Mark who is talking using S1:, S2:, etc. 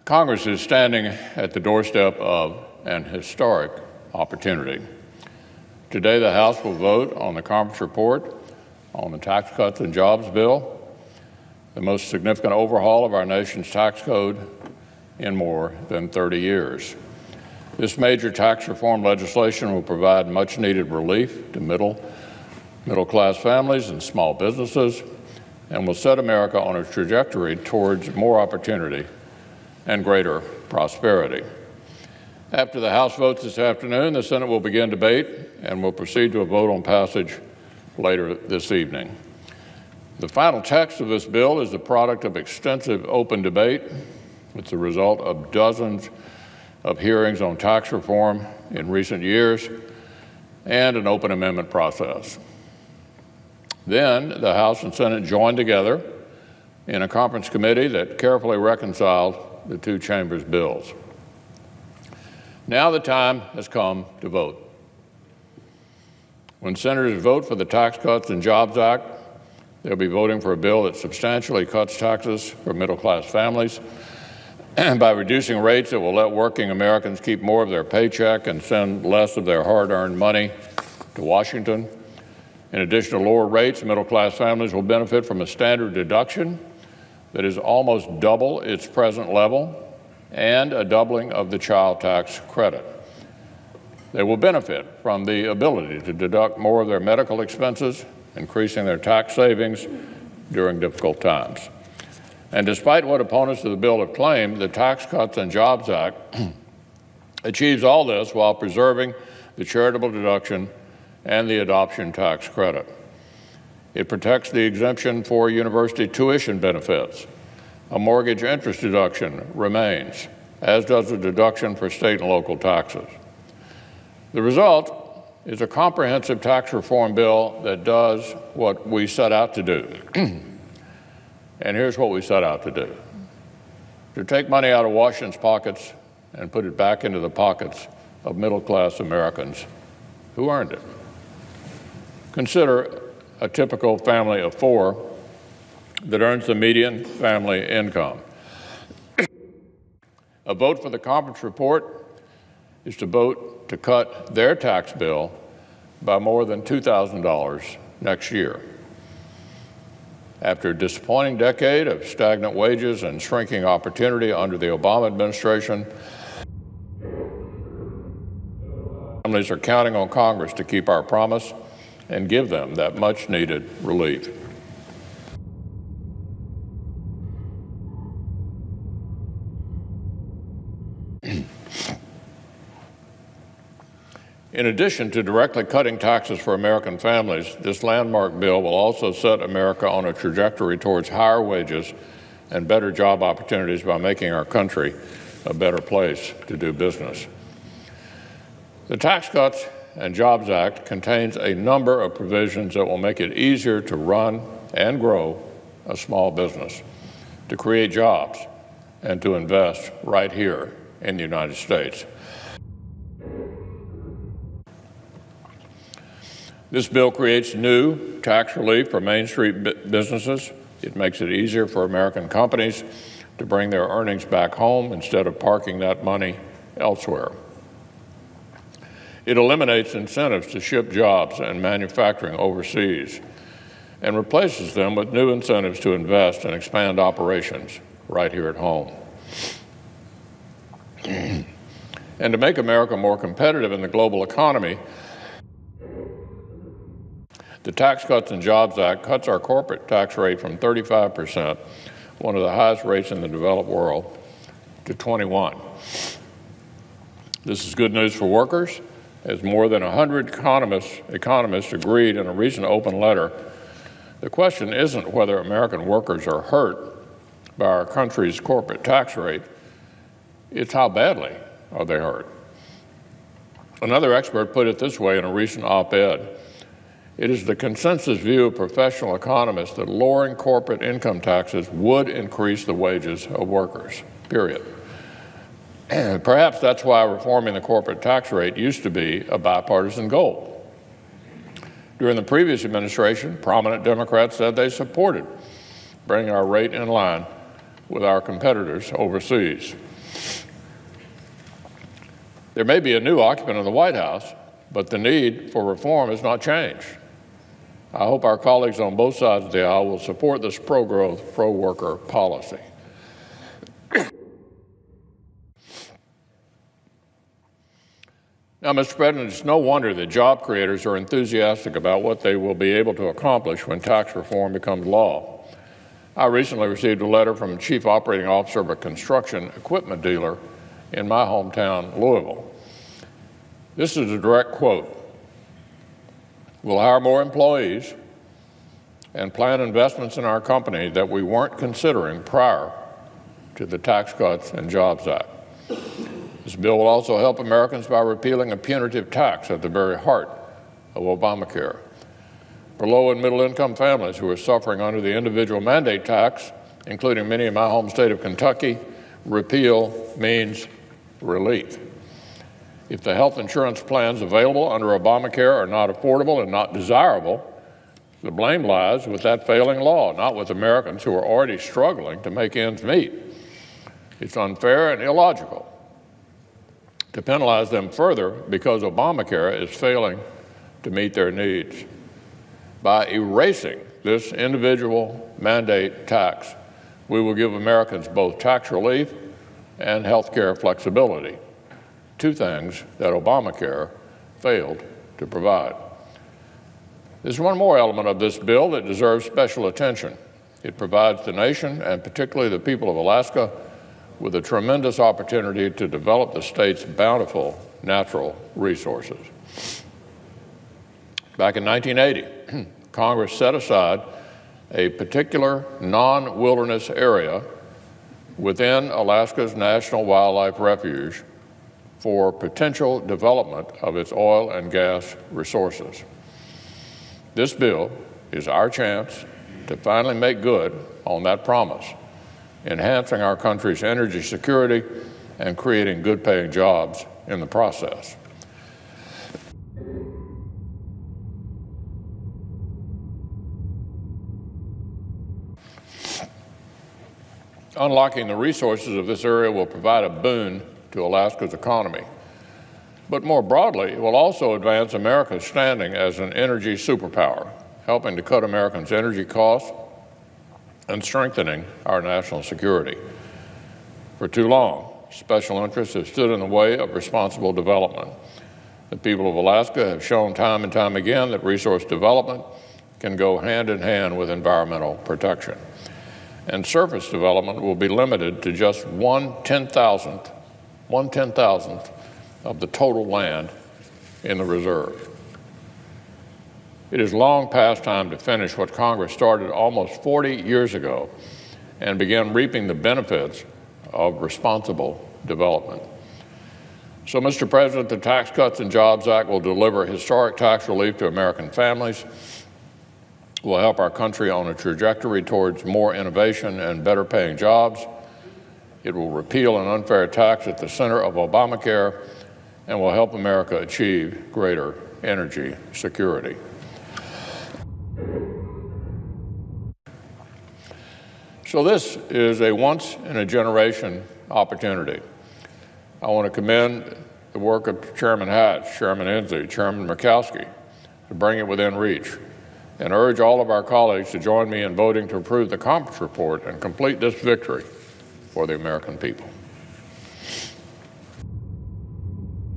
S1: Congress is standing at the doorstep of an historic opportunity. Today, the House will vote on the conference report on the Tax Cuts and Jobs Bill, the most significant overhaul of our nation's tax code in more than 30 years. This major tax reform legislation will provide much-needed relief to middle-class families and small businesses, and will set America on a trajectory towards more opportunity and greater prosperity. After the House votes this afternoon, the Senate will begin debate and will proceed to a vote on passage later this evening. The final text of this bill is the product of extensive open debate. It's the result of dozens of hearings on tax reform in recent years and an open amendment process. Then the House and Senate joined together in a conference committee that carefully reconciled the two chambers' bills. Now the time has come to vote. When senators vote for the Tax Cuts and Jobs Act, they'll be voting for a bill that substantially cuts taxes for middle-class families. And by reducing rates, it will let working Americans keep more of their paycheck and send less of their hard-earned money to Washington. In addition to lower rates, middle-class families will benefit from a standard deduction that is almost double its present level and a doubling of the child tax credit. They will benefit from the ability to deduct more of their medical expenses, increasing their tax savings during difficult times. And despite what opponents of the bill have claimed, the Tax Cuts and Jobs Act achieves all this while preserving the charitable deduction and the adoption tax credit. It protects the exemption for university tuition benefits. A mortgage interest deduction remains, as does the deduction for state and local taxes. The result is a comprehensive tax reform bill that does what we set out to do. And here's what we set out to do: to take money out of Washington's pockets and put it back into the pockets of middle-class Americans who earned it. Consider a typical family of four that earns the median family income. A vote for the conference report is to vote to cut their tax bill by more than $2,000 next year. After a disappointing decade of stagnant wages and shrinking opportunity under the Obama administration, families are counting on Congress to keep our promise and give them that much-needed relief. In addition to directly cutting taxes for American families, this landmark bill will also set America on a trajectory towards higher wages and better job opportunities by making our country a better place to do business. The Tax Cuts and Jobs Act contains a number of provisions that will make it easier to run and grow a small business, to create jobs, and to invest right here in the United States. This bill creates new tax relief for Main Street businesses. It makes it easier for American companies to bring their earnings back home instead of parking that money elsewhere. It eliminates incentives to ship jobs and manufacturing overseas and replaces them with new incentives to invest and expand operations right here at home. And to make America more competitive in the global economy, the Tax Cuts and Jobs Act cuts our corporate tax rate from 35%, one of the highest rates in the developed world, to 21%. This is good news for workers, as more than 100 economists agreed in a recent open letter. The question isn't whether American workers are hurt by our country's corporate tax rate, it's how badly are they hurt. Another expert put it this way in a recent op-ed: it is the consensus view of professional economists that lowering corporate income taxes would increase the wages of workers, period. And perhaps that's why reforming the corporate tax rate used to be a bipartisan goal. During the previous administration, prominent Democrats said they supported bringing our rate in line with our competitors overseas. There may be a new occupant of the White House, but the need for reform has not changed. I hope our colleagues on both sides of the aisle will support this pro-growth, pro-worker policy. Now, Mr. President, it's no wonder that job creators are enthusiastic about what they will be able to accomplish when tax reform becomes law. I recently received a letter from the Chief Operating Officer of a construction equipment dealer in my hometown, Louisville. This is a direct quote. "We'll hire more employees and plan investments in our company that we weren't considering prior to the Tax Cuts and Jobs Act. This bill will also help Americans by repealing a punitive tax at the very heart of Obamacare. For low and middle income families who are suffering under the individual mandate tax, including many in my home state of Kentucky, repeal means relief. If the health insurance plans available under Obamacare are not affordable and not desirable, the blame lies with that failing law, not with Americans who are already struggling to make ends meet. It's unfair and illogical to penalize them further because Obamacare is failing to meet their needs. By erasing this individual mandate tax, we will give Americans both tax relief and health care flexibility, two things that Obamacare failed to provide. There's one more element of this bill that deserves special attention. It provides the nation, and particularly the people of Alaska, with a tremendous opportunity to develop the state's bountiful natural resources. Back in 1980, Congress set aside a particular non-wilderness area within Alaska's National Wildlife Refuge for potential development of its oil and gas resources. This bill is our chance to finally make good on that promise, enhancing our country's energy security and creating good-paying jobs in the process. Unlocking the resources of this area will provide a boon to Alaska's economy. But more broadly, it will also advance America's standing as an energy superpower, helping to cut Americans' energy costs and strengthening our national security. For too long, special interests have stood in the way of responsible development. The people of Alaska have shown time and time again that resource development can go hand in hand with environmental protection. And surface development will be limited to just 1/10,000th of the total land in the reserve. It is long past time to finish what Congress started almost 40 years ago and begin reaping the benefits of responsible development. So, Mr. President, the Tax Cuts and Jobs Act will deliver historic tax relief to American families, will help our country on a trajectory towards more innovation and better paying jobs. It will repeal an unfair tax at the center of Obamacare and will help America achieve greater energy security. So this is a once-in-a-generation opportunity. I want to commend the work of Chairman Hatch, Chairman Inslee, Chairman Murkowski to bring it within reach, and urge all of our colleagues to join me in voting to approve the conference report and complete this victory for the American people.